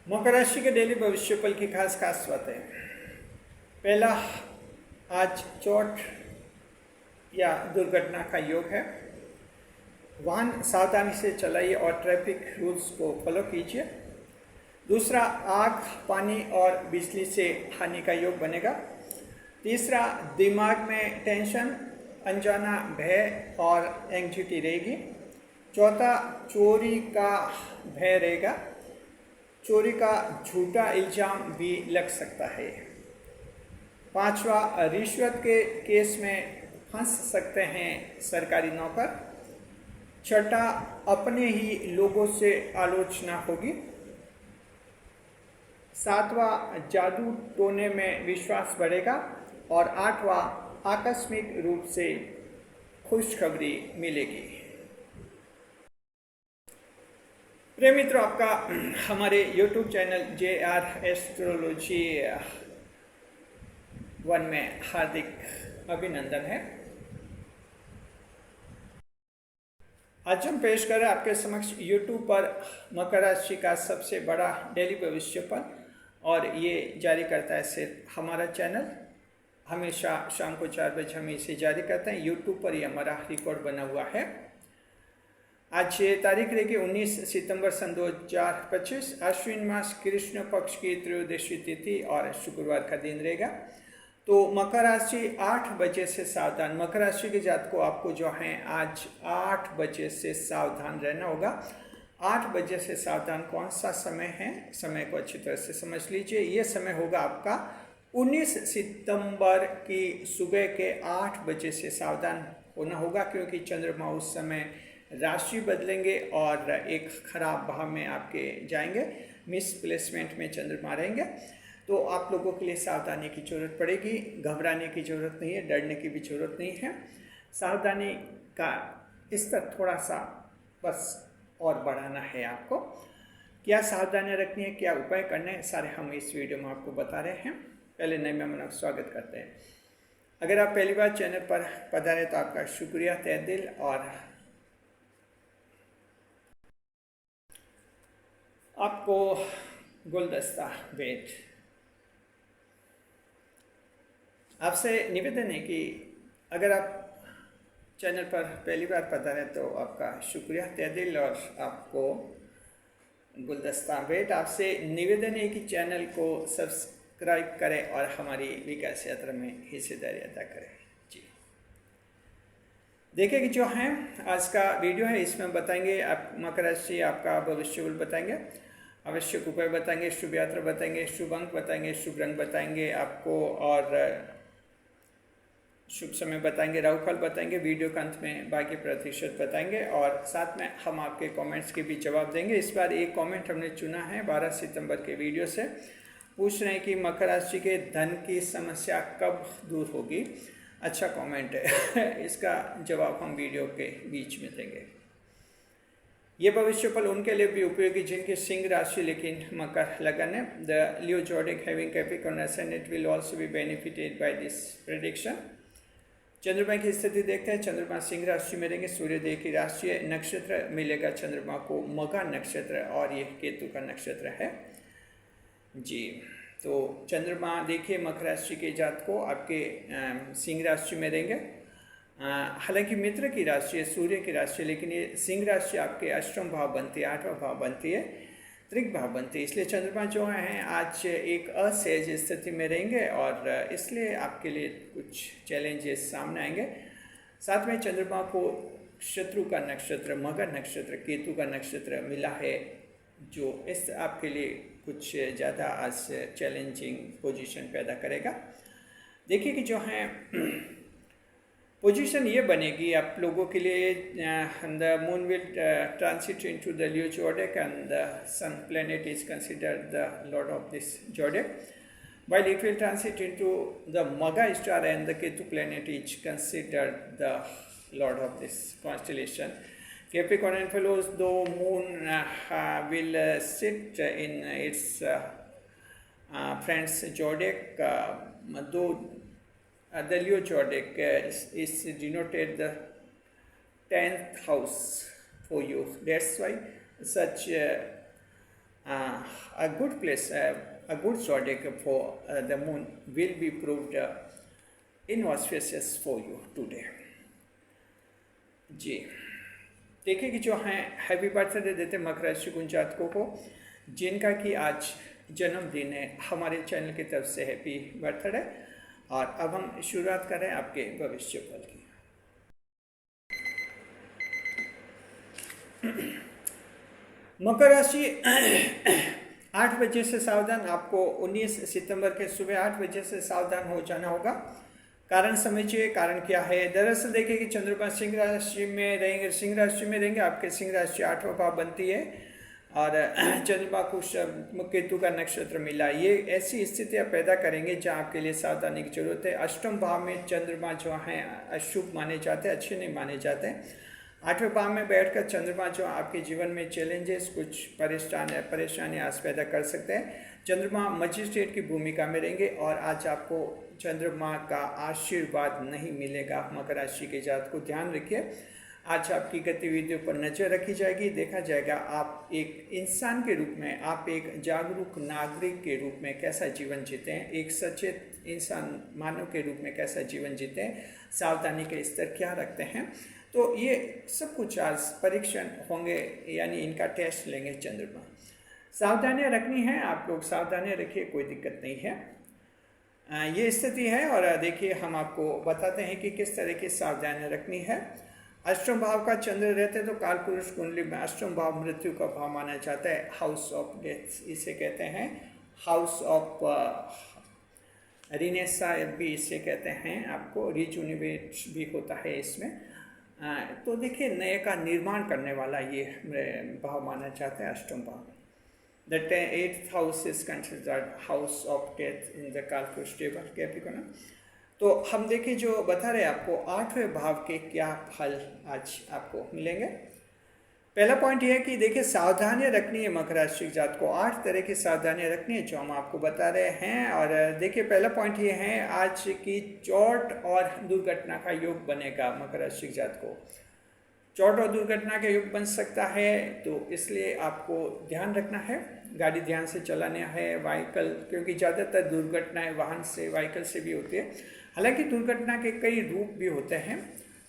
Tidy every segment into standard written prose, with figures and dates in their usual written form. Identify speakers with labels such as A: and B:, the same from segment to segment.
A: मकर राशि के डेली भविष्यफल की खास खास बातें। पहला, आज चोट या दुर्घटना का योग है। वाहन सावधानी से चलाइए और ट्रैफिक रूल्स को फॉलो कीजिए। दूसरा, आग, पानी और बिजली से हानि का योग बनेगा। तीसरा, दिमाग में टेंशन, अनजाना भय और एंग्जाइटी रहेगी। चौथा, चोरी का भय रहेगा। चोरी का झूठा इल्जाम भी लग सकता है। पांचवा, रिश्वत के केस में फंस सकते हैं सरकारी नौकर। छठा, अपने ही लोगों से आलोचना होगी। सातवां, जादू टोने में विश्वास बढ़ेगा। और आठवां, आकस्मिक रूप से खुशखबरी मिलेगी। प्रिय मित्रों, आपका हमारे YouTube चैनल JR एस्ट्रोलॉजी 1 में हार्दिक अभिनंदन है। आज हम पेश कर रहे हैं आपके समक्ष YouTube पर मकर राशि का सबसे बड़ा डेली भविष्यफल, और ये जारी करता है सिर्फ हमारा चैनल। हमेशा शाम को 4 बजे हम इसे जारी करते हैं। YouTube पर ये हमारा रिकॉर्ड बना हुआ है। आज ये तारीख रहेगी 19 सितंबर सन 2025। अश्विन मास कृष्ण पक्ष की त्रयोदशी तिथि और शुक्रवार का दिन रहेगा। तो मकर राशि 8 बजे से सावधान। मकर राशि के जातक को आपको जो है आज 8 बजे से सावधान रहना होगा। 8 बजे से सावधान कौन सा समय है, समय को अच्छी तरह से समझ लीजिए। ये समय होगा आपका 19 सितंबर की सुबह के 8 बजे से सावधान होना होगा, क्योंकि चंद्रमा उस समय राशि बदलेंगे और एक खराब भाव में आपके जाएंगे। मिस प्लेसमेंट में चंद्रमा रहेंगे। तो आप लोगों के लिए सावधानी की जरूरत पड़ेगी। घबराने की जरूरत नहीं है, डरने की भी जरूरत नहीं है। सावधानी का स्तर थोड़ा सा बस और बढ़ाना है आपको। क्या सावधानियां रखनी है, क्या उपाय करने हैं, सारे हम इस वीडियो में आपको बता रहे हैं। पहले नए मेहमानों का स्वागत करते हैं। अगर आप पहली बार चैनल पर पधारे तो आपका शुक्रिया तहे दिल। और आपको गुलदस्ता भेंट। आपसे निवेदन है कि अगर आप चैनल पर पहली बार पधारे तो आपका शुक्रिया तहे दिल। और आपको गुलदस्ता भेंट। आपसे निवेदन है कि चैनल को सब्सक्राइब करें और हमारी विकास यात्रा में हिस्सेदारी अदा करें। जी, देखिए कि जो है आज का वीडियो है, इसमें बताएंगे आप मकर राशि आपका भविष्यफल बताएंगे, आवश्यक उपाय बताएंगे, शुभ यात्रा बताएंगे, शुभ अंक बताएंगे, शुभ रंग बताएंगे आपको, और शुभ समय बताएंगे, राहु काल बताएंगे। वीडियो के अंत में बाकी प्रतिशत बताएंगे और साथ में हम आपके कमेंट्स के भी जवाब देंगे। इस बार एक कमेंट हमने चुना है 12 सितंबर के वीडियो से। पूछ रहे हैं कि मकर राशि के धन की समस्या कब दूर होगी। अच्छा कमेंट है। इसका जवाब हम वीडियो के बीच में देंगे। ये भविष्यफल उनके लिए भी उपयोगी जिनकी सिंह राशि लेकिन मकर लगन है। The Leo जोडिक having Capricorn ascendant will also be benefited by this prediction। चंद्रमा की स्थिति देखते हैं। चंद्रमा सिंह राशि में रहेंगे। सूर्यदेव की राशि नक्षत्र मिलेगा चंद्रमा को मघा नक्षत्र, और ये केतु का नक्षत्र है। जी, तो चंद्रमा देखिए मकर राशि के जातक को आपके सिंह राशि में रहेंगे। हालांकि मित्र की राशि है, सूर्य की राशि है, लेकिन ये सिंह राशि आपके अष्टम भाव बनती है, 8वां भाव बनती है, त्रिक भाव बनती है। इसलिए चंद्रमा जो है आज एक असहज स्थिति में रहेंगे और इसलिए आपके लिए कुछ चैलेंजेस सामने आएंगे। साथ में चंद्रमा को शत्रु का नक्षत्र मकर नक्षत्र केतु का नक्षत्र मिला है, जो इस आपके लिए कुछ ज़्यादा आज चैलेंजिंग पोजीशन पैदा करेगा। देखिए कि जो है पोजीशन ये बनेगी आप लोगों के लिए। The moon will transit into the Leo zodiac and the sun planet is considered the lord of this zodiac, while it will transit into the Magha star and the Ketu planet is considered the lord of this constellation. Capricorn and follows, though moon will sit in its friend's zodiac, though the Leo zodiac is denoted the 10th house for you. That's why such a good place, a good zodiac for the moon will be proved inauspicious for you today. जी देखिए कि जो हैं happy birthday देते मकर राशि के उन जातकों को जिनका कि आज जन्मदिन है, हमारे चैनल की तरफ से हैप्पी बर्थडे। और अब हम शुरुआत करें आपके भविष्य फल की। मकर राशि 8 बजे से सावधान, आपको 19 सितंबर के सुबह 8 बजे से सावधान हो जाना होगा। कारण समझिए, कारण क्या है। दरअसल देखिए कि चंद्रमा सिंह राशि में रहेंगे, आपके सिंह राशि 8वां भाव बनती है और चंद्रमा को केतु का नक्षत्र मिला। ये ऐसी स्थितियां पैदा करेंगे जहां आपके लिए सावधानी की जरूरत है। अष्टम भाव में चंद्रमा जो हैं अशुभ माने जाते हैं, अच्छे नहीं माने जाते। 8वें भाव में बैठकर चंद्रमा जो आपके जीवन में चैलेंजेस, कुछ परेशानी आज पैदा कर सकते हैं। चंद्रमा मजिस्ट्रेट की भूमिका में रहेंगे और आज आपको चंद्रमा का आशीर्वाद नहीं मिलेगा। मकर राशि के जातक को ध्यान रखिए, आज आपकी गतिविधियों पर नजर रखी जाएगी। देखा जाएगा आप एक इंसान के रूप में, आप एक जागरूक नागरिक के रूप में कैसा जीवन जीते हैं, एक सचेत इंसान मानव के रूप में कैसा जीवन जीते हैं, सावधानी के स्तर क्या रखते हैं। तो ये सब कुछ आज परीक्षण होंगे, यानी इनका टेस्ट लेंगे चंद्रमा। सावधानियां रखनी है, आप लोग सावधानियां रखिए, कोई दिक्कत नहीं है। ये स्थिति है और देखिए हम आपको बताते हैं कि किस तरह की सावधानियां रखनी है। अष्टम भाव का चंद्र रहते तो काल पुरुष कुंडली में अष्टम भाव मृत्यु का भाव माना जाता है, हाउस ऑफ डेथ इसे कहते हैं, हाउस ऑफ रिनेसा भी इसे कहते हैं, आपको रिजुनिवेट भी होता है इसमें। तो देखिए नए का निर्माण करने वाला ये भाव माना जाता है अष्टम भाव। The 8th house is considered house of death in the Kalpurus Capricorn। तो हम देखिए जो बता रहे आपको 8वें भाव के क्या फल आज आपको मिलेंगे। पहला पॉइंट ये है कि देखिए सावधानियां रखनी है मकर राशि जात को, 8 तरह की सावधानियां रखनी है जो हम आपको बता रहे हैं। और देखिए पहला पॉइंट ये है आज की चोट और दुर्घटना का योग बनेगा। मकर राशि जात को चोट और दुर्घटना का योग बन सकता है, तो इसलिए आपको ध्यान रखना है, गाड़ी ध्यान से चलाना है। व्हीकल, क्योंकि ज़्यादातर दुर्घटनाएं वाहन से, व्हीकल से भी होती है। हालांकि दुर्घटना के कई रूप भी होते हैं,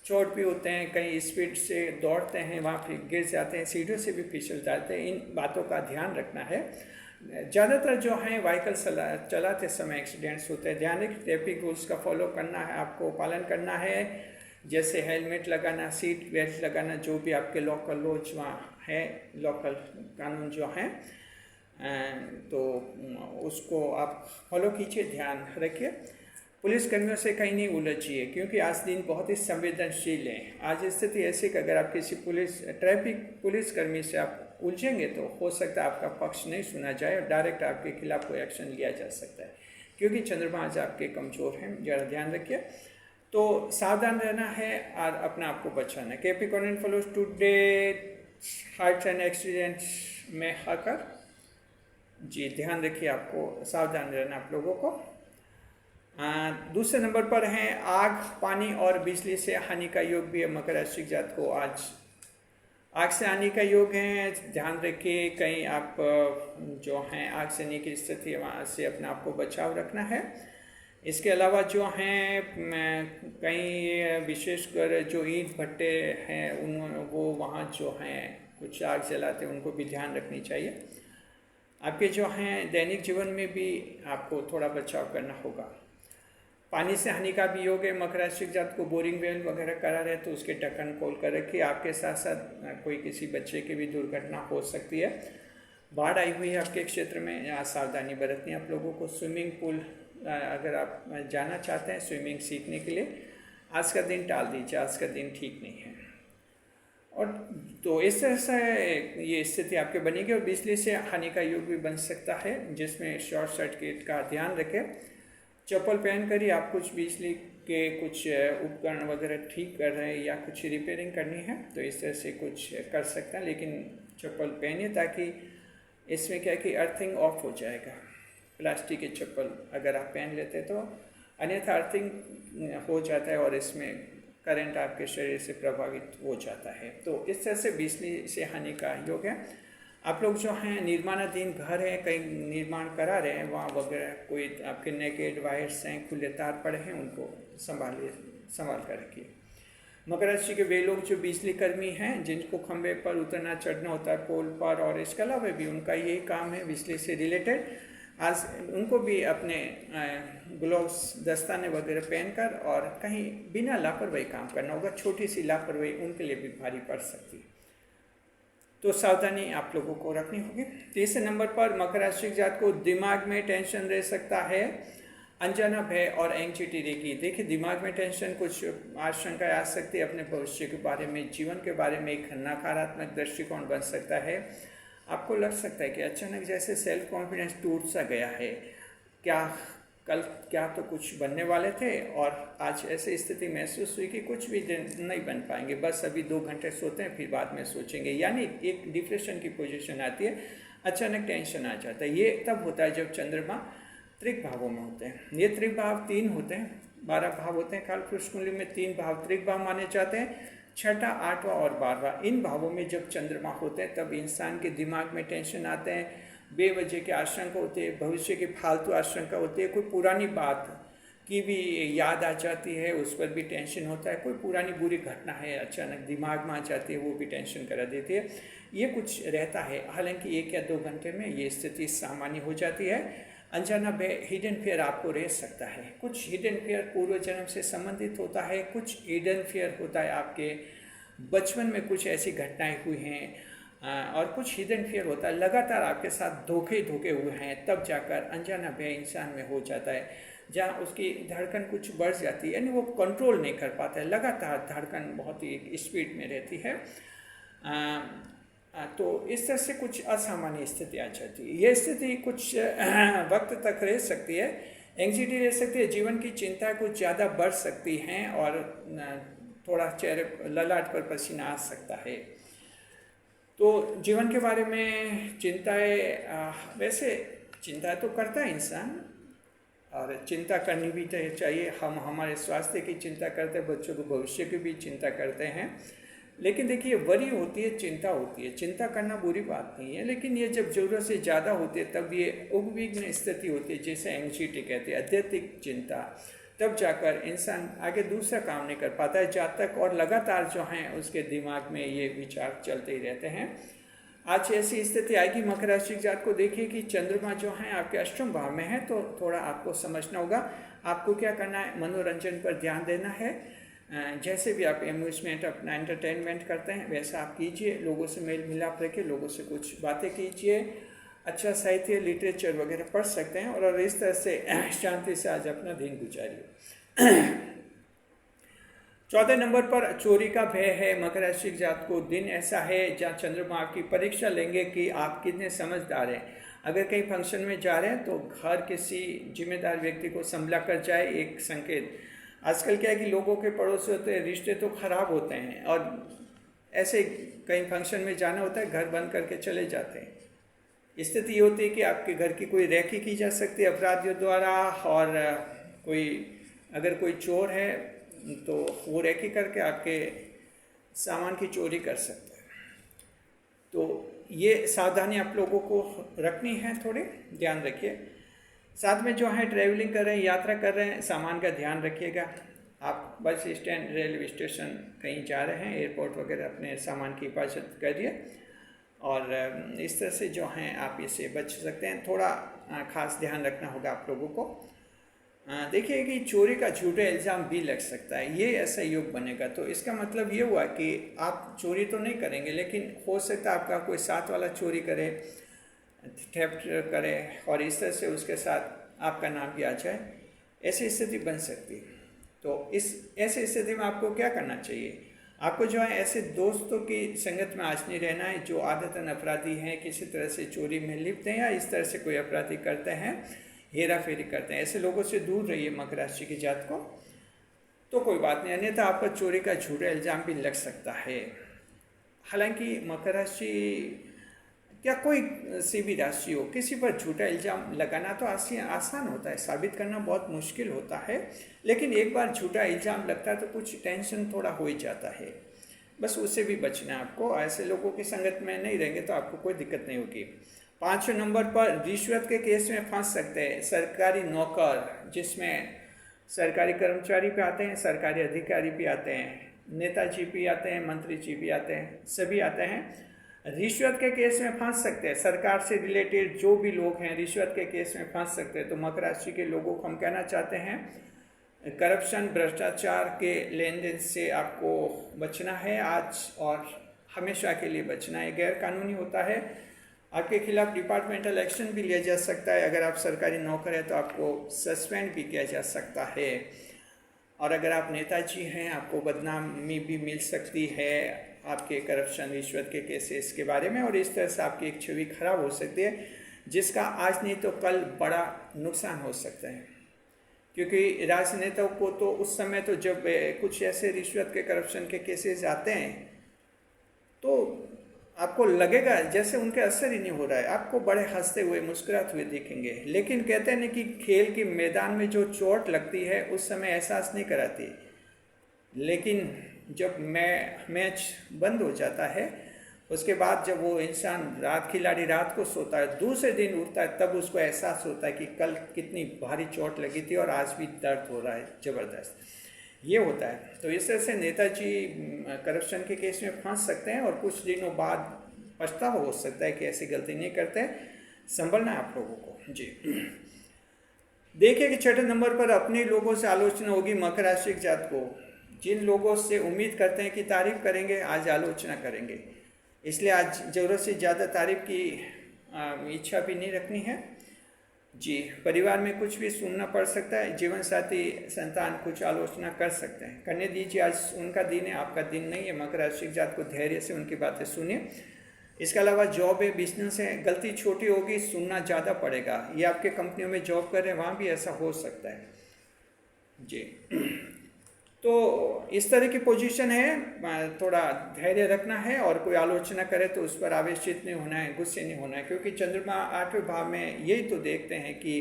A: चोट भी होते हैं, कहीं स्पीड से दौड़ते हैं वहाँ फिर गिर जाते हैं, सीढ़ियों से भी फिसल जाते हैं। इन बातों का ध्यान रखना है। ज़्यादातर जो है व्हीकल चलाते समय एक्सीडेंट्स होते हैं। ध्यान रखिए, ट्रैफिक रूल्स का फॉलो करना है, आपको पालन करना है, जैसे हेलमेट लगाना, सीट बेल्ट लगाना, जो भी आपके लोकल लॉज वहाँ है, लोकल कानून जो हैं, तो उसको आप फॉलो कीजिए, ध्यान रखिए। पुलिस कर्मियों से कहीं नहीं उलझिए, क्योंकि आज दिन बहुत ही संवेदनशील है। आज स्थिति ऐसी कि अगर आप किसी ट्रैफिक पुलिस कर्मी से आप उलझेंगे तो हो सकता है आपका पक्ष नहीं सुना जाए और डायरेक्ट आपके खिलाफ कोई एक्शन लिया जा सकता है, क्योंकि चंद्रमा आज आपके कमज़ोर हैं। ज़रा ध्यान रखिए, तो सावधान रहना है और अपना आपको बचाना है। Capricorn follows today heart and accident में आकर जी ध्यान रखिए, आपको सावधान रहना आप लोगों को। दूसरे नंबर पर हैं आग, पानी और बिजली से हानि का योग भी है। मकर राशि जात को आज आग से हानि का योग है, ध्यान रखिए। कहीं आप जो हैं आग से हानि की स्थिति है वहाँ से अपने आप को बचाव रखना है। इसके अलावा जो हैं कहीं विशेषकर जो ईंट भट्टे हैं वो वहाँ जो हैं कुछ आग जलाते हैं, उनको भी ध्यान रखनी चाहिए। आपके जो हैं दैनिक जीवन में भी आपको थोड़ा बचाव करना होगा। पानी से हानि का भी योग है। मकर राशि जात को बोरिंग वेल वगैरह करा रहे तो उसके ढक्कन खोल कर रखिए। आपके साथ साथ कोई किसी बच्चे की भी दुर्घटना हो सकती है। बाढ़ आई हुई है आपके क्षेत्र में, यहाँ सावधानी बरतनी है आप लोगों को। स्विमिंग पूल अगर आप जाना चाहते हैं स्विमिंग सीखने के लिए, आज का दिन टाल दीजिए, आज का दिन ठीक नहीं है। और तो इस तरह से ये स्थिति आपके बनेगी। और बिजली से हानि का योग भी बन सकता है, जिसमें शॉर्ट सर्किट का ध्यान रखें। चप्पल पहन कर ही आप कुछ बिजली के कुछ उपकरण वगैरह ठीक कर रहे हैं या कुछ रिपेयरिंग करनी है तो इस तरह से कुछ कर सकते हैं, लेकिन चप्पल पहनिए ताकि इसमें क्या है कि अर्थिंग ऑफ हो जाएगा। प्लास्टिक के चप्पल अगर आप पहन लेते तो अन्यथा अर्थिंग हो जाता है और इसमें करंट आपके शरीर से प्रभावित हो जाता है। तो इस तरह से बिजली से हानि का योग है। आप लोग जो हैं निर्माणाधीन घर है, कहीं निर्माण करा रहे हैं, वहाँ वगैरह कोई आपके नेकेड वायर्स हैं, खुले तार पड़े हैं, उनको संभाल कर रखिए। मकर राशि के वे लोग जो बिजली कर्मी हैं, जिनको खंभे पर उतरना चढ़ना होता है, पोल पर, और इसके अलावा भी उनका यही काम है बिजली से रिलेटेड, आज उनको भी अपने ग्लोव्स दस्ताने वगैरह पहनकर और कहीं बिना लापरवाही काम करना होगा। छोटी सी लापरवाही उनके लिए भी भारी पड़ सकती है, तो सावधानी आप लोगों को रखनी होगी। तीसरे नंबर पर मकर राशि जात को दिमाग में टेंशन रह सकता है, अनजाना भय और एंग्जाइटी रहेगी। देखिए, दिमाग में टेंशन, कुछ आशंकाएं आ सकती है अपने भविष्य के बारे में, जीवन के बारे में एक नकारात्मक दृष्टिकोण बन सकता है। आपको लग सकता है कि अचानक जैसे सेल्फ कॉन्फिडेंस टूट सा गया है, क्या तो कुछ बनने वाले थे और आज ऐसी स्थिति महसूस हुई कि कुछ भी नहीं बन पाएंगे, बस अभी 2 घंटे सोते हैं फिर बाद में सोचेंगे, यानी एक डिप्रेशन की पोजीशन आती है, अचानक टेंशन आ जाता है। ये तब होता है जब चंद्रमा त्रिक भावों में होते हैं। ये त्रिक भाव 3 होते हैं, 12 भाव होते हैं कालपुरुष कुंडली में, 3 भाव त्रिक भाव माने जाते हैं, 6ठा, 8वां और 12वां। इन भावों में जब चंद्रमा होते हैं तब इंसान के दिमाग में टेंशन आते हैं, बेवजह के आशंका होती है, भविष्य की फालतू आशंका होती है, कोई पुरानी बात की भी याद आ जाती है, उस पर भी टेंशन होता है, कोई पुरानी बुरी घटना है अचानक दिमाग में आ जाती है, वो भी टेंशन करा देती है। ये कुछ रहता है, हालांकि 1 या 2 घंटे में ये स्थिति सामान्य हो जाती है। अनजाना भय, हिडन फियर आपको रह सकता है। कुछ हिडन फियर पूर्व जन्म से संबंधित होता है, कुछ हिडन फियर होता है आपके बचपन में कुछ ऐसी घटनाएं हुई हैं, और कुछ हिडन फियर होता है लगातार आपके साथ धोखे हुए हैं, तब जाकर अनजाना भय इंसान में हो जाता है, जहाँ उसकी धड़कन कुछ बढ़ जाती है, यानी वो कंट्रोल नहीं कर पाता है, लगातार धड़कन बहुत ही स्पीड में रहती है। तो इस तरह से कुछ असामान्य स्थिति आ जाती है। ये स्थिति कुछ वक्त तक रह सकती है, एंग्जाइटी रह सकती है, जीवन की चिंता कुछ ज़्यादा बढ़ सकती हैं और थोड़ा चेहरे ललाट पर पसीना आ सकता है। तो जीवन के बारे में चिंताएं, वैसे चिंता तो करता है इंसान और चिंता करनी भी चाहिए। हम हमारे स्वास्थ्य की चिंता करते हैं, बच्चों के भविष्य की भी चिंता करते हैं, लेकिन देखिए वरी होती है, चिंता होती है। चिंता करना बुरी बात नहीं है, लेकिन ये जब ज़रूरत से ज़्यादा होती है तब ये उद्विग्न स्थिति होती है, जैसे एंग्जाइटी कहते हैं, अत्यधिक चिंता। तब जाकर इंसान आगे दूसरा काम नहीं कर पाता है जब तक, और लगातार जो हैं उसके दिमाग में ये विचार चलते ही रहते हैं। आज ऐसी स्थिति आएगी मकर राशि जात को। देखिए कि चंद्रमा जो है आपके अष्टम भाव में है, तो थोड़ा आपको समझना होगा आपको क्या करना है। मनोरंजन पर ध्यान देना है, जैसे भी आप एम्यूजमेंट अपना एंटरटेनमेंट करते हैं वैसा आप कीजिए, लोगों से मेल मिलाप रखिए, लोगों से कुछ बातें कीजिए, अच्छा साहित्य लिटरेचर वगैरह पढ़ सकते हैं और इस तरह से शांति से आज अपना दिन गुजारिए। 14 नंबर पर चोरी का भय है मकर राशि जात को। दिन ऐसा है जहाँ चंद्रमा आपकी परीक्षा लेंगे कि आप कितने समझदार हैं। अगर कहीं फंक्शन में जा रहे हैं तो घर किसी जिम्मेदार व्यक्ति को संभला कर जाए, एक संकेत। आजकल क्या है कि लोगों के पड़ोसी होते हैं, रिश्ते तो खराब होते हैं और ऐसे कहीं फंक्शन में जाना होता है, घर बंद करके चले जाते हैं। स्थिति ये होती है कि आपके घर की कोई रैकी की जा सकती है अपराधियों द्वारा, और अगर कोई चोर है तो वो रैकी करके आपके सामान की चोरी कर सकता है। तो ये सावधानी आप लोगों को रखनी है, थोड़े ध्यान रखिए। साथ में जो है ट्रैवलिंग कर रहे हैं, यात्रा कर रहे हैं, सामान का ध्यान रखिएगा। आप बस स्टैंड, रेलवे स्टेशन कहीं जा रहे हैं, एयरपोर्ट वगैरह, अपने सामान की हिफाजत करिए और इस तरह से जो हैं आप इससे बच सकते हैं। थोड़ा खास ध्यान रखना होगा आप लोगों को। देखिए कि चोरी का झूठा इल्ज़ाम भी लग सकता है, ये ऐसा योग बनेगा। तो इसका मतलब ये हुआ कि आप चोरी तो नहीं करेंगे, लेकिन हो सकता है आपका कोई साथ वाला चोरी करे, थेफ्ट करे और इस तरह से उसके साथ आपका नाम भी आ जाए, ऐसी स्थिति बन सकती है। तो इस ऐसी स्थिति में आपको क्या करना चाहिए? आपको जो है ऐसे दोस्तों की संगत में आज नहीं रहना है जो आदतन अपराधी हैं, किसी तरह से चोरी में लिप्त हैं या इस तरह से कोई अपराधी करते हैं, हेरा फेरी करते हैं। ऐसे लोगों से दूर रहिए मकर राशि की जात को, तो कोई बात नहीं, अन्यथा आप पर चोरी का झूठा इल्ज़ाम भी लग सकता है। हालांकि मकर राशि क्या कोई सी भी राशि हो, किसी पर झूठा इल्ज़ाम लगाना तो आसान होता है, साबित करना बहुत मुश्किल होता है, लेकिन एक बार झूठा इल्ज़ाम लगता है तो कुछ टेंशन थोड़ा हो ही जाता है। बस उससे भी बचना है आपको। ऐसे लोगों की संगत में नहीं रहेंगे तो आपको कोई दिक्कत नहीं होगी। 5वें नंबर पर रिश्वत के केस में फंस सकते हैं सरकारी नौकर, जिसमें सरकारी कर्मचारी भी आते हैं, सरकारी अधिकारी भी आते हैं, नेताजी भी आते हैं, मंत्री जी भी आते हैं, सभी आते हैं। रिश्वत के केस में फंस सकते हैं। सरकार से रिलेटेड जो भी लोग हैं रिश्वत के केस में फंस सकते हैं। तो मकर राशि के लोगों को हम कहना चाहते हैं, करप्शन, भ्रष्टाचार के लेन देन से आपको बचना है आज और हमेशा के लिए बचना है। गैर कानूनी होता है, आपके खिलाफ डिपार्टमेंटल एक्शन भी लिया जा सकता है। अगर आप सरकारी नौकर हैं तो आपको सस्पेंड भी किया जा सकता है। और अगर आप नेताजी हैं आपको बदनामी भी मिल सकती है आपके करप्शन, रिश्वत के केसेस के बारे में, और इस तरह से आपकी एक छवि खराब हो सकती है, जिसका आज नहीं तो कल बड़ा नुकसान हो सकता है। क्योंकि राजनेताओं को तो उस समय तो जब कुछ ऐसे रिश्वत के, करप्शन के केसेस आते हैं तो आपको लगेगा जैसे उनके असर ही नहीं हो रहा है, आपको बड़े हंसते हुए, मुस्कुराते हुए दिखेंगे। लेकिन कहते हैं ना कि खेल के मैदान में जो चोट लगती है उस समय एहसास नहीं कराती, लेकिन जब मैच बंद हो जाता है उसके बाद जब वो इंसान खिलाड़ी रात को सोता है, दूसरे दिन उठता है, तब उसको एहसास होता है कि कल कितनी भारी चोट लगी थी और आज भी दर्द हो रहा है ज़बरदस्त। ये होता है। तो इस तरह से नेताजी करप्शन के केस में फंस सकते हैं और कुछ दिनों बाद पछतावा हो सकता है कि ऐसी गलती नहीं करते। संभलना है आप लोगों को जी। देखिए कि 6ठे नंबर पर अपने लोगों से आलोचना होगी मकर राशि के जात को। जिन लोगों से उम्मीद करते हैं कि तारीफ करेंगे, आज आलोचना करेंगे। इसलिए आज ज़रूरत से ज़्यादा तारीफ की इच्छा भी नहीं रखनी है जी। परिवार में कुछ भी सुनना पड़ सकता है, जीवन साथी, संतान कुछ आलोचना कर सकते हैं, करने दीजिए। आज उनका दिन है, आपका दिन नहीं है। मकर राशि जात को धैर्य से उनकी बातें सुनिए। इसके अलावा जॉब है, बिजनेस है, गलती छोटी होगी, सुनना ज़्यादा पड़ेगा। ये आपके कंपनियों में जॉब कर रहे हैं, वहाँ भी ऐसा हो सकता है जी। तो इस तरह की पोजीशन है, थोड़ा धैर्य रखना है और कोई आलोचना करे तो उस पर आवेशित नहीं होना है, गुस्से नहीं होना है। क्योंकि चंद्रमा 8वें भाव में यही तो देखते हैं कि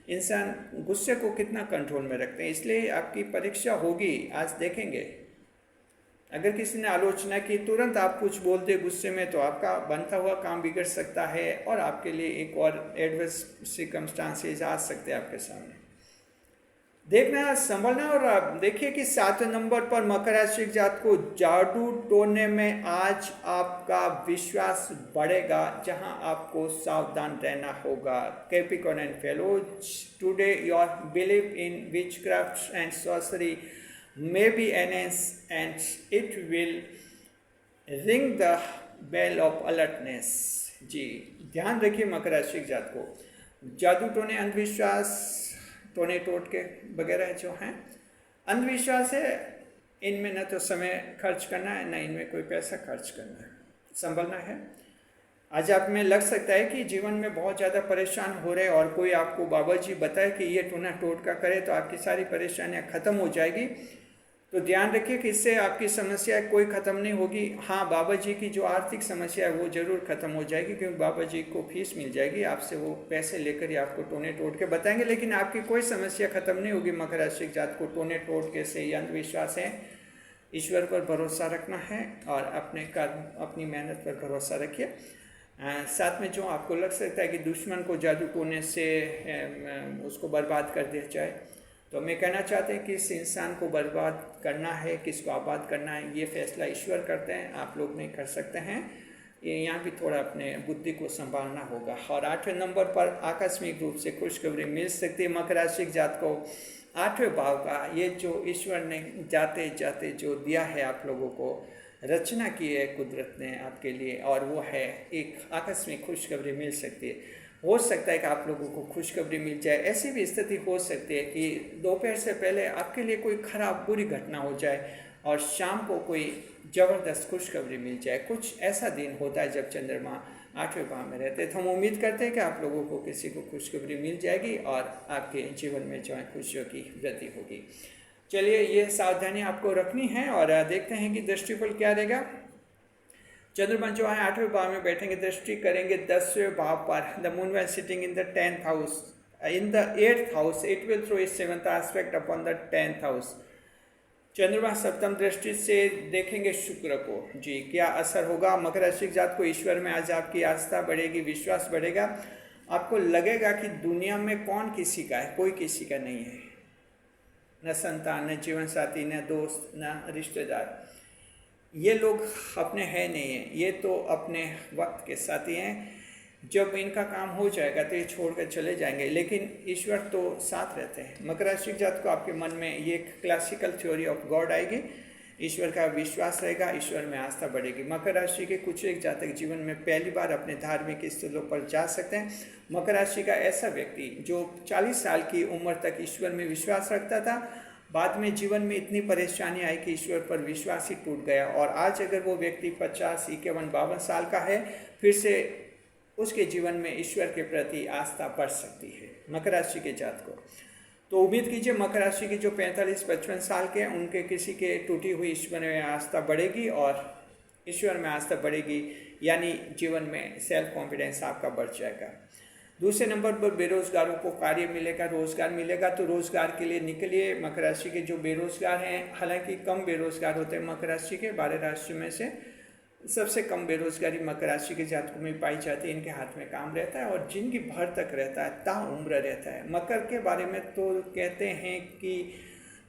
A: इंसान गुस्से को कितना कंट्रोल में रखते हैं। इसलिए आपकी परीक्षा होगी, आज देखेंगे। अगर किसी ने आलोचना की, तुरंत आप कुछ बोल दे गुस्से में, तो आपका बनता हुआ काम बिगड़ सकता है और आपके लिए एक और एडवर्स सर्कमस्टांसेस आ सकते हैं आपके सामने। देखना है, संभलना। और आप देखिए कि 7वें नंबर पर मकर राशि जात को जादू टोने में आज आपका विश्वास बढ़ेगा, जहां आपको सावधान रहना होगा। Capricorn and fellows, today your believe in witchcraft and sorcery may be enhanced and it will ring the bell of alertness जी। ध्यान रखिए मकर राशि के जात को, जादू टोने, अंधविश्वास, टोने टोटके वगैरह जो हैं अंधविश्वास है, इनमें न तो समय खर्च करना है, न इनमें कोई पैसा खर्च करना है। संभलना है। आज आप में लग सकता है कि जीवन में बहुत ज़्यादा परेशान हो रहे और कोई आपको बाबा जी बताए कि ये टोना टोटका करे तो आपकी सारी परेशानियां खत्म हो जाएगी। तो ध्यान रखिए कि इससे आपकी समस्या कोई ख़त्म नहीं होगी। हाँ, बाबा जी की जो आर्थिक समस्या है वो ज़रूर ख़त्म हो जाएगी, क्योंकि बाबा जी को फीस मिल जाएगी, आपसे वो पैसे लेकर ही आपको टोने टोट के बताएंगे। लेकिन आपकी कोई समस्या ख़त्म नहीं होगी। मकर राशि के जात को टोने टोट के से अंधविश्वास है, ईश्वर पर भरोसा रखना है और अपने कर्म, अपनी मेहनत पर भरोसा रखिए। साथ में जो आपको लग सकता है कि दुश्मन को जादू टोने से उसको बर्बाद कर दिया जाए, तो मैं कहना चाहते हैं कि इस इंसान को बर्बाद करना है, किसको आबाद करना है, ये फैसला ईश्वर करते हैं, आप लोग नहीं कर सकते हैं। ये यहाँ भी थोड़ा अपने बुद्धि को संभालना होगा। और 8वें नंबर पर आकस्मिक रूप से खुशखबरी मिल सकती है मकर राशि के जात को। 8वें भाव का ये जो ईश्वर ने जाते जाते जो दिया है, आप लोगों को रचना की है कुदरत ने आपके लिए, और वो है एक आकस्मिक खुशखबरी मिल सकती है। हो सकता है कि आप लोगों को खुशखबरी मिल जाए। ऐसी भी स्थिति हो सकती है कि दोपहर से पहले आपके लिए कोई खराब बुरी घटना हो जाए और शाम को कोई ज़बरदस्त खुशखबरी मिल जाए। कुछ ऐसा दिन होता है जब चंद्रमा 8वें भाव में रहते हैं। तो हम उम्मीद करते हैं कि आप लोगों को किसी को खुशखबरी मिल जाएगी और आपके जीवन में जो है खुशियों की वृद्धि होगी। चलिए, ये सावधानी आपको रखनी है और देखते हैं कि दृष्टिफल क्या रहेगा। चंद्रमा जो है 8वें भाव में बैठेंगे, दृष्टि करेंगे 10वें भाव पर। The moon while sitting in the 10th house, in the 8th house, it will throw its 7th aspect upon the 10th house. चंद्रमा सप्तम दृष्टि से देखेंगे शुक्र को जी, क्या असर होगा मकर राशि की जात को। ईश्वर में आज आपकी आस्था बढ़ेगी, विश्वास बढ़ेगा। आपको लगेगा कि दुनिया में कौन किसी का है, कोई किसी का नहीं है, न संतान, न जीवन साथी, न दोस्त, न रिश्तेदार। ये लोग अपने हैं नहीं हैं, ये तो अपने वक्त के साथी हैं। जब इनका काम हो जाएगा तो ये छोड़कर चले जाएंगे, लेकिन ईश्वर तो साथ रहते हैं। मकर राशि जात को आपके मन में ये क्लासिकल थ्योरी ऑफ गॉड आएगी, ईश्वर का विश्वास रहेगा, ईश्वर में आस्था बढ़ेगी। मकर राशि के कुछ एक जातक जीवन में पहली बार अपने धार्मिक स्थलों पर जा सकते हैं। मकर राशि का ऐसा व्यक्ति जो 40 साल की उम्र तक ईश्वर में विश्वास रखता था, बाद में जीवन में इतनी परेशानी आई कि ईश्वर पर विश्वास ही टूट गया, और आज अगर वो व्यक्ति 50, 51, 52 साल का है, फिर से उसके जीवन में ईश्वर के प्रति आस्था बढ़ सकती है मकर राशि के जात को। तो उम्मीद कीजिए मकर राशि के जो 45-55 साल के हैं, उनके किसी के टूटी हुई ईश्वर में आस्था बढ़ेगी, और ईश्वर में आस्था बढ़ेगी यानी जीवन में सेल्फ कॉन्फिडेंस आपका बढ़ जाएगा। दूसरे नंबर पर बेरोजगारों को कार्य मिलेगा, रोजगार मिलेगा, तो रोजगार के लिए निकलिए। मकर राशि के जो बेरोजगार हैं, हालांकि कम बेरोजगार होते हैं मकर राशि के, 12 राशियों में से सबसे कम बेरोजगारी मकर राशि के जातकों में पाई जाती है। इनके हाथ में काम रहता है और जिंदगी भर तक रहता है, ताउम्र रहता है। मकर के बारे में तो कहते हैं कि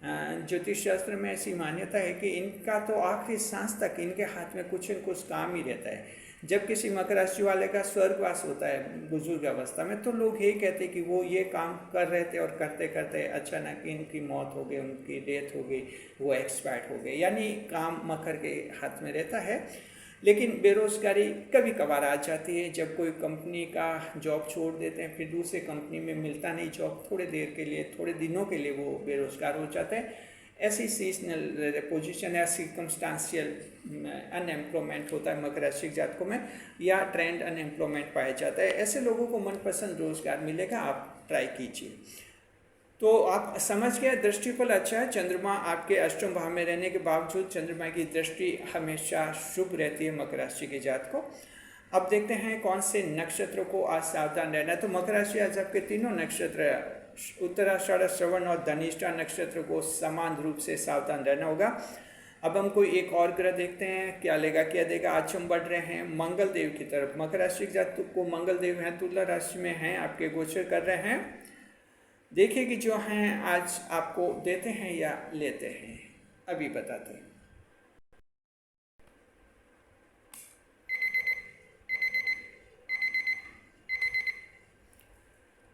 A: ज्योतिष शास्त्र में ऐसी मान्यता है कि इनका तो आखिरी सांस तक इनके हाथ में कुछ न कुछ काम ही रहता है। जब किसी मकर राशि वाले का स्वर्गवास होता है बुजुर्ग अवस्था में, तो लोग यही कहते हैं कि वो ये काम कर रहे थे और करते करते अचानक इनकी मौत हो गई, उनकी डेथ हो गई, वो एक्सपायर्ड हो गए, यानी काम मकर के हाथ में रहता है। लेकिन बेरोजगारी कभी कभार आ जाती है, जब कोई कंपनी का जॉब छोड़ देते हैं, फिर दूसरे कंपनी में मिलता नहीं जॉब, थोड़े देर के लिए, थोड़े दिनों के लिए वो बेरोजगार हो जाते हैं। ऐसी सीजनल पोजीशन या सिर्कमस्टांशियल अनएम्प्लॉयमेंट होता है मकर राशि जातकों में, या ट्रेंड अनएम्प्लॉयमेंट पाया जाता है। ऐसे लोगों को मनपसंद रोजगार मिलेगा, आप ट्राई कीजिए। तो आप समझ गए, दृष्टिफल अच्छा है। चंद्रमा आपके अष्टम भाव में रहने के बावजूद चंद्रमा की दृष्टि हमेशा शुभ रहती है मकर राशि के जात को। अब देखते हैं कौन से नक्षत्रों को आज सावधान रहना है। तो मकर राशि आज आपके तीनों नक्षत्र उत्तराषाढ़, श्रवण और धनिष्ठा नक्षत्र को समान रूप से सावधान रहना होगा। अब हम कोई एक और ग्रह देखते हैं क्या लेगा क्या देगा। आज हम बढ़ रहे हैं मंगल देव की तरफ। मकर राशि के जातकों को मंगल देव हैं, तुला राशि में हैं, आपके गोचर कर रहे हैं। देखिए कि जो हैं आज आपको देते हैं या लेते हैं, अभी बताते हैं।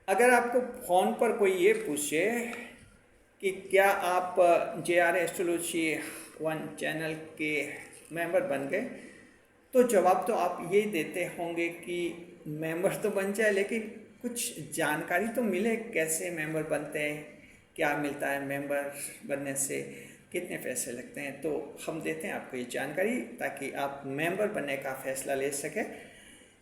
A: अगर आपको फोन पर कोई ये पूछे कि क्या आप JR एस्ट्रोलॉजी 1 चैनल के मेंबर बन गए, तो जवाब तो आप ये देते होंगे कि मेंबर तो बन जाए, लेकिन कुछ जानकारी तो मिले, कैसे मेंबर बनते हैं, क्या मिलता है मेंबर बनने से, कितने पैसे लगते हैं। तो हम देते हैं आपको ये जानकारी ताकि आप मेंबर बनने का फैसला ले सकें।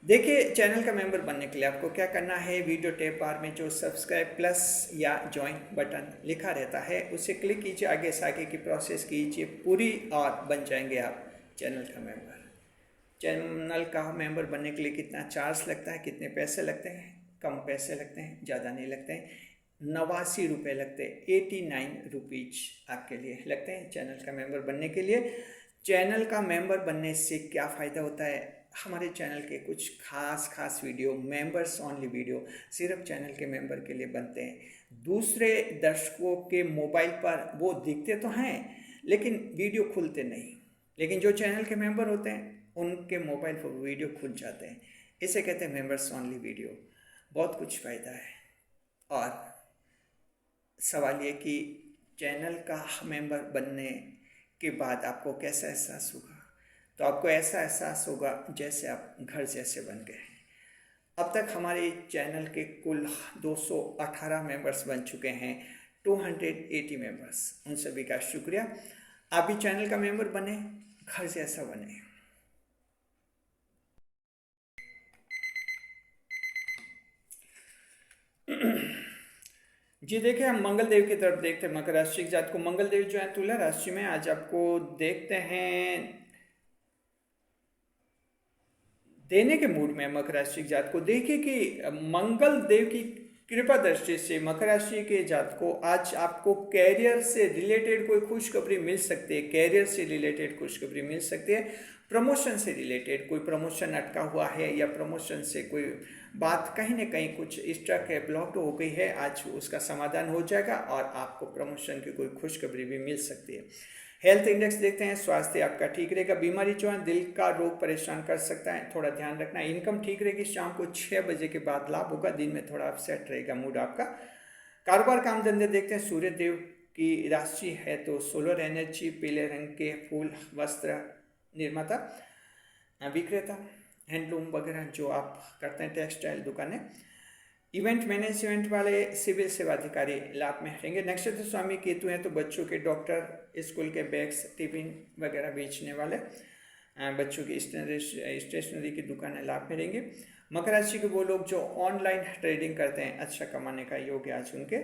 A: देखिए, चैनल का मेंबर बनने के लिए आपको क्या करना है, वीडियो टैब बार में जो सब्सक्राइब प्लस या ज्वाइन बटन लिखा रहता है उसे क्लिक कीजिए, आगे से आगे की प्रोसेस कीजिए पूरी, और बन जाएंगे आप चैनल का मेंबर। चैनल का मेंबर बनने के लिए कितना चार्ज लगता है, कितने पैसे लगते हैं, कम पैसे लगते हैं, ज़्यादा नहीं लगते हैं, 89 रुपये लगते हैं, 89 रुपीज आपके लिए लगते हैं चैनल का मेंबर बनने के लिए। चैनल का मेंबर बनने से क्या फ़ायदा होता है, हमारे चैनल के कुछ खास वीडियो, मेंबर्स ओनली वीडियो सिर्फ चैनल के मेंबर के लिए बनते हैं। दूसरे दर्शकों के मोबाइल पर वो दिखते तो हैं लेकिन वीडियो खुलते नहीं, लेकिन जो चैनल के मेंबर होते हैं उनके मोबाइल पर वीडियो खुल जाते हैं। इसे कहते हैं मेंबर्स ओनली वीडियो। बहुत कुछ फ़ायदा है। और सवाल ये कि चैनल का मेंबर बनने के बाद आपको कैसा एहसास होगा, तो आपको ऐसा एहसास होगा जैसे आप घर जैसे बन गए हैं। अब तक हमारे चैनल के कुल 218 मेंबर्स बन चुके हैं, 280 मेंबर्स, उन सभी का शुक्रिया। आप भी चैनल का मेंबर बने, घर जैसा बने। जी देखिए, हम मंगल देव की तरफ देखते हैं। मकर राशि के जात को मंगल देव जो है तुला राशि में, आज आपको देखते हैं देने के मूड में। मकर राशि के जात को देखिए कि मंगल देव की कृपा दृष्टि से मकर राशि के जातकों, आज आपको कैरियर से रिलेटेड कोई खुशखबरी मिल सकती है। कैरियर से रिलेटेड खुशखबरी मिल सकती है। प्रमोशन से रिलेटेड कोई प्रमोशन अटका हुआ है या प्रमोशन से कोई बात कहीं ना कहीं कुछ स्टक है, ब्लॉक हो गई है, आज उसका समाधान हो जाएगा और आपको प्रमोशन की कोई खुशखबरी भी मिल सकती है। हेल्थ इंडेक्स देखते हैं, स्वास्थ्य आपका ठीक रहेगा। बीमारी जो है दिल का रोग परेशान कर सकता है, थोड़ा ध्यान रखना। इनकम ठीक रहेगी, शाम को 6 बजे के बाद लाभ होगा, दिन में थोड़ा अपसेट रहेगा मूड आपका। कारोबार काम धंधे देखते हैं, सूर्य देव की राशि है तो सोलर एनर्जी, पीले रंग के फूल, वस्त्र निर्माता, विक्रेता, हैंडलूम वगैरह जो आप करते हैं, टेक्सटाइल दुकानें, इवेंट मैनेजमेंट वाले, सिविल सेवा अधिकारी लाभ में रहेंगे। नक्षत्र स्वामी केतु हैं तो बच्चों के डॉक्टर, स्कूल के बैग्स, टिफिन वगैरह बेचने वाले, बच्चों की स्टेशनरी की दुकानें लाभ में रहेंगे। मकर राशि के वो लोग जो ऑनलाइन ट्रेडिंग करते हैं, अच्छा कमाने का योग आज उनके।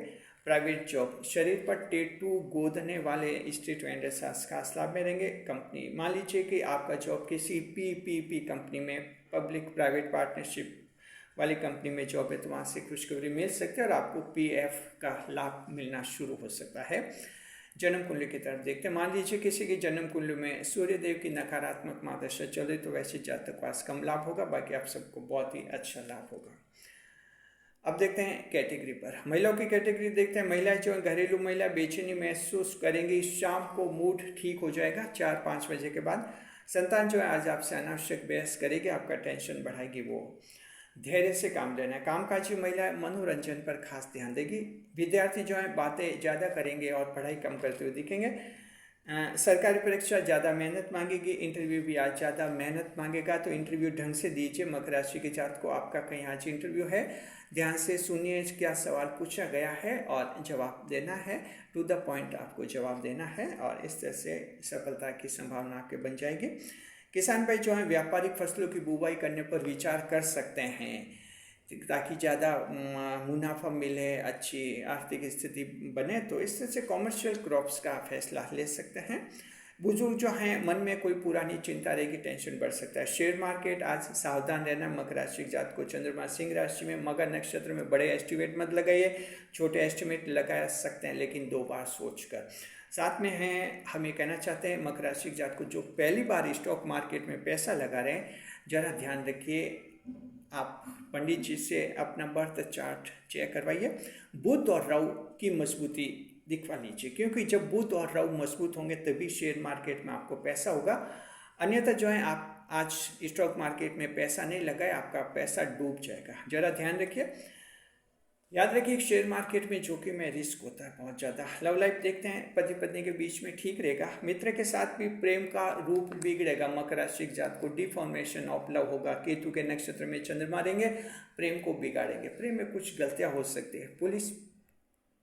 A: प्राइवेट जॉब, शरीर पर टेटू गोदने वाले स्ट्रीट वेंडर्स खास लाभ में रहेंगे। कंपनी, मान लीजिए कि आपका जॉब किसी पीपीपी कंपनी में, पब्लिक प्राइवेट पार्टनरशिप वाली कंपनी में जॉब है तो वहाँ से खुशखबरी मिल सकती है और आपको पीएफ का लाभ मिलना शुरू हो सकता है। जन्म कुंडली की तरफ देखते हैं, मान लीजिए किसी की जन्म कुंडली में सूर्य देव की नकारात्मक मादशा चल रही तो वैसे जातक पास कम लाभ होगा, बाकी आप सबको बहुत ही अच्छा लाभ होगा। अब देखते हैं कैटेगरी पर, महिलाओं की कैटेगरी देखते हैं। महिलाएं जो है, घरेलू महिला बेचैनी महसूस करेंगी, शाम को मूड ठीक हो जाएगा 4-5 बजे के बाद। संतान जो है आज आपसे अनावश्यक बहस करेगी, आपका टेंशन बढ़ाएगी, वो धैर्य से काम लेना है। कामकाजी महिला मनोरंजन पर खास ध्यान देगी। विद्यार्थी जो है बातें ज़्यादा करेंगे और पढ़ाई कम करते हुए दिखेंगे। सरकारी परीक्षा ज़्यादा मेहनत मांगेगी, इंटरव्यू भी आज ज़्यादा मेहनत मांगेगा तो इंटरव्यू ढंग से दीजिए। मकर राशि के जातक को आपका कहीं आज इंटरव्यू है, ध्यान से सुनिए क्या सवाल पूछा गया है और जवाब देना है, टू द पॉइंट आपको जवाब देना है और इस तरह से सफलता की संभावना आपके बन जाएगी। किसान भाई जो है व्यापारिक फसलों की बुवाई करने पर विचार कर सकते हैं ताकि ज़्यादा मुनाफा मिले, अच्छी आर्थिक स्थिति बने, तो इस तरह से कॉमर्शियल क्रॉप्स का फैसला ले सकते हैं। बुजुर्ग जो हैं मन में कोई पुरानी चिंता रहेगी, टेंशन बढ़ सकता है। शेयर मार्केट आज सावधान रहना। मकर राशि जात को चंद्रमा सिंह राशि में, मगर नक्षत्र में बड़े एस्टिमेट मत लगाइए, छोटे एस्टिमेट लगा सकते हैं लेकिन 2 बार सोचकर। साथ में हैं, हमें कहना चाहते हैं मकर राशि जात को जो पहली बार स्टॉक मार्केट में पैसा लगा रहे हैं, जरा ध्यान रखिए, आप पंडित जी से अपना बर्थ चार्ट चेक करवाइए, बुध और राहु की मजबूती दिखवा लीजिए, क्योंकि जब बुध और राहु मजबूत होंगे तभी शेयर मार्केट में आपको पैसा होगा। अन्यथा जो है आप आज स्टॉक मार्केट में पैसा नहीं लगाए, आपका पैसा डूब जाएगा, जरा ध्यान रखिए। याद रखिए शेयर मार्केट में जोखिम में रिस्क होता है बहुत ज़्यादा। लव लाइफ देखते हैं, पति पत्नी के बीच में ठीक रहेगा। मित्र के साथ भी प्रेम का रूप बिगड़ेगा। मकर राशि जात को डिफॉर्मेशन ऑफ लव होगा। केतु के नक्षत्र में चंद्रमा रहेंगे, प्रेम को बिगाड़ेंगे, प्रेम में कुछ गलतियां हो सकती है, पुलिस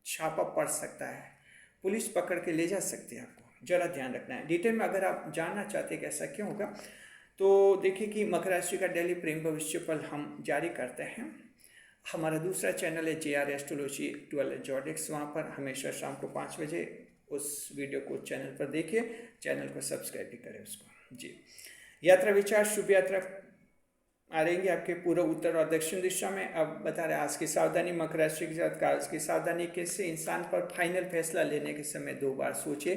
A: छापा पड़ सकता है, पुलिस पकड़ के ले जा सकती है, आपको जरा ध्यान रखना है। डिटेल में अगर आप जानना चाहते हैं कि ऐसा क्यों होगा तो देखिए कि मकर राशि का डेली प्रेम भविष्य फल हम जारी करते हैं। हमारा दूसरा चैनल है JR एस्ट्रोलॉजी 12 जॉडिक्स, वहाँ पर हमेशा शाम को 5 बजे उस वीडियो को चैनल पर देखिए, चैनल को सब्सक्राइब भी करें उसको जी। यात्रा विचार, शुभ यात्रा आ रहेंगे आपके पूर्व, उत्तर और दक्षिण दिशा में। अब बता रहे आज की सावधानी, मकर राशि के साथ आज की सावधानी कैसे, इंसान पर फाइनल फैसला लेने के समय 2 बार सोचे।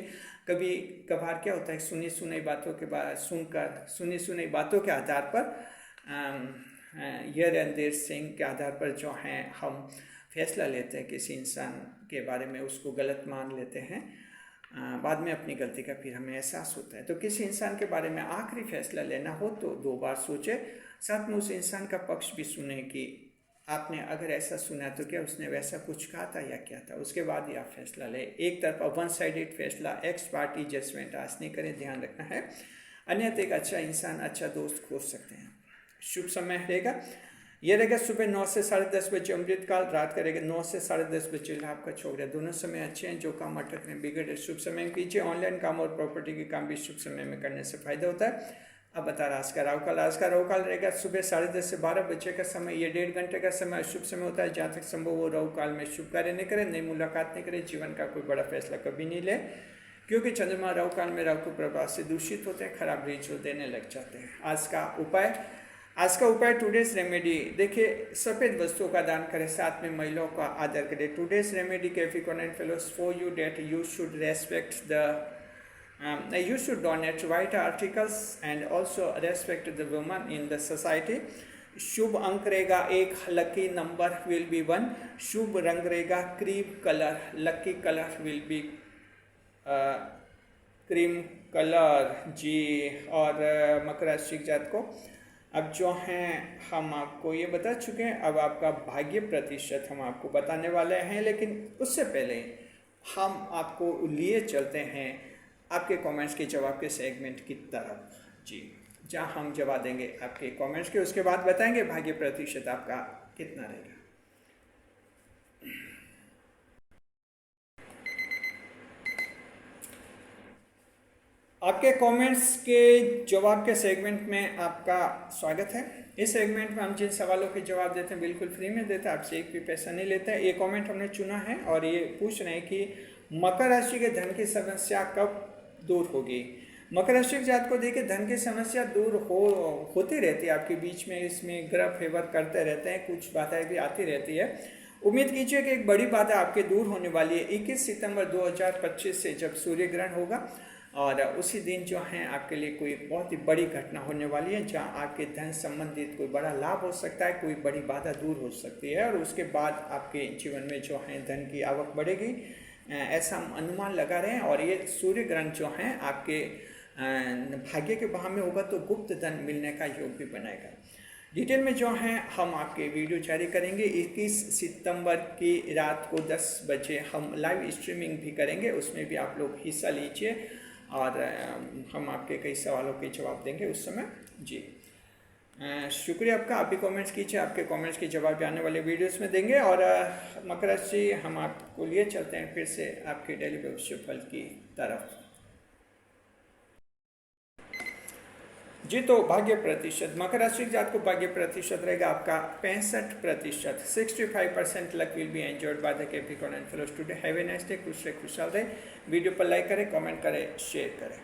A: कभी कभार क्या होता है, सुनी सुनी बातों के बाद सुनकर सुनी सुनी बातों के आधार पर हियर एंड देयर सेइंग के आधार पर जो हैं हम फैसला लेते हैं किसी इंसान के बारे में, उसको गलत मान लेते हैं, बाद में अपनी गलती का फिर हमें एहसास होता है। तो किसी इंसान के बारे में आखिरी फैसला लेना हो तो 2 बार सोचे, साथ में उस इंसान का पक्ष भी सुने कि आपने अगर ऐसा सुना तो क्या उसने वैसा कुछ कहा था या क्या था, उसके बाद ही आप फैसला लें। एक तरफा 1 साइडेड फैसला, एक्स पार्टी जजमेंट आज नहीं करें, ध्यान रखना है, अन्यथा एक अच्छा इंसान, अच्छा दोस्त खोज सकते हैं। शुभ समय रहेगा, यह रहेगा सुबह 9 से 10:30 बजे अमृतकाल, रात करेगा 9 से 10:30 बजे लाभ का छोड़। दोनों समय अच्छे हैं, जो काम अटक रहे बिगड़े शुभ समय में कीजिए। ऑनलाइन काम और प्रॉपर्टी के काम भी शुभ समय में करने से फायदा होता है। अब बता रहा आज का राहुकाल, आज का राहुकाल रहेगा सुबह 10:30 से 12 बजे का समय, ये 1.5 घंटे का समय अशुभ समय होता है। जहाँ तक संभव हो राहुकाल में शुभ कार्य नहीं करें, नई मुलाकात नहीं करें, जीवन का कोई बड़ा फैसला कभी नहीं ले, क्योंकि चंद्रमा राहुकाल में राहु के प्रभाव से दूषित होते हैं, खराब रीच देने लग जाते हैं। आज का उपाय, आज का उपाय टुडेज रेमेडी। देखिए, सफ़ेद वस्तुओं का दान करें, साथ में महिलाओं का आदर करें। Today's remedy Capricorn and fellows for you that you should respect the you should donate white articles and also respect the women in the society. शुभ अंक रहेगा 1, लकी नंबर विल बी 1, शुभ रंग रहेगा cream colour, lucky colour will be cream colour जी। और मकर राशि के जात को अब जो हैं हम आपको ये बता चुके हैं, अब आपका भाग्य प्रतिशत हम आपको बताने वाले हैं, लेकिन उससे पहले हम आपको लिए चलते हैं आपके कमेंट्स के जवाब के सेगमेंट की तरफ जी, जहां हम जवाब देंगे आपके कमेंट्स के, उसके बाद बताएंगे भाग्य प्रतिशत आपका कितना रहेगा। आपके कमेंट्स के जवाब के सेगमेंट में आपका स्वागत है। इस सेगमेंट में हम जिन सवालों के जवाब देते हैं बिल्कुल फ्री में देते हैं, आपसे एक भी पैसा नहीं लेते हैं। ये कमेंट हमने चुना है और ये पूछ रहे हैं कि मकर राशि के धन की समस्या कब दूर होगी। मकर राशि के जात को देखिए, धन की समस्या दूर होती रहती है आपके बीच में, इसमें ग्रह फेवर करते रहते हैं, कुछ बाधाएं भी आती रहती है। उम्मीद कीजिए कि एक बड़ी बाधा आपके दूर होने वाली है 21 सितंबर 2025 से, जब सूर्य ग्रहण होगा, और उसी दिन जो है आपके लिए कोई बहुत ही बड़ी घटना होने वाली है, जहां आपके धन संबंधित कोई बड़ा लाभ हो सकता है, कोई बड़ी बाधा दूर हो सकती है, और उसके बाद आपके जीवन में जो है धन की आवक बढ़ेगी, ऐसा हम अनुमान लगा रहे हैं। और ये सूर्य ग्रहण जो है आपके भाग्य के भाव में होगा तो गुप्त धन मिलने का योग भी बनाएगा। डिटेल में जो है हम आपके वीडियो जारी करेंगे। 21 सितंबर की रात को 10 बजे हम लाइव स्ट्रीमिंग भी करेंगे, उसमें भी आप लोग हिस्सा लीजिए और हम आपके कई सवालों के जवाब देंगे उस समय जी। शुक्रिया आपका, आप भी कमेंट्स कीजिए, आपके कमेंट्स के जवाब भी आने वाले वीडियोस में देंगे। और मकर राशि हम आपको लिए चलते हैं फिर से आपके डेली भविष्य फल की तरफ जी। तो भाग्य प्रतिशत, मकर राशि के जात को भाग्य प्रतिशत रहेगा आपका 65%। 65% luck will be enjoyed by the Capricorn and fellows today. Have a nice day, खुश रहे, खुशहाल रहे। वीडियो पर लाइक करें, कमेंट करें, शेयर करें।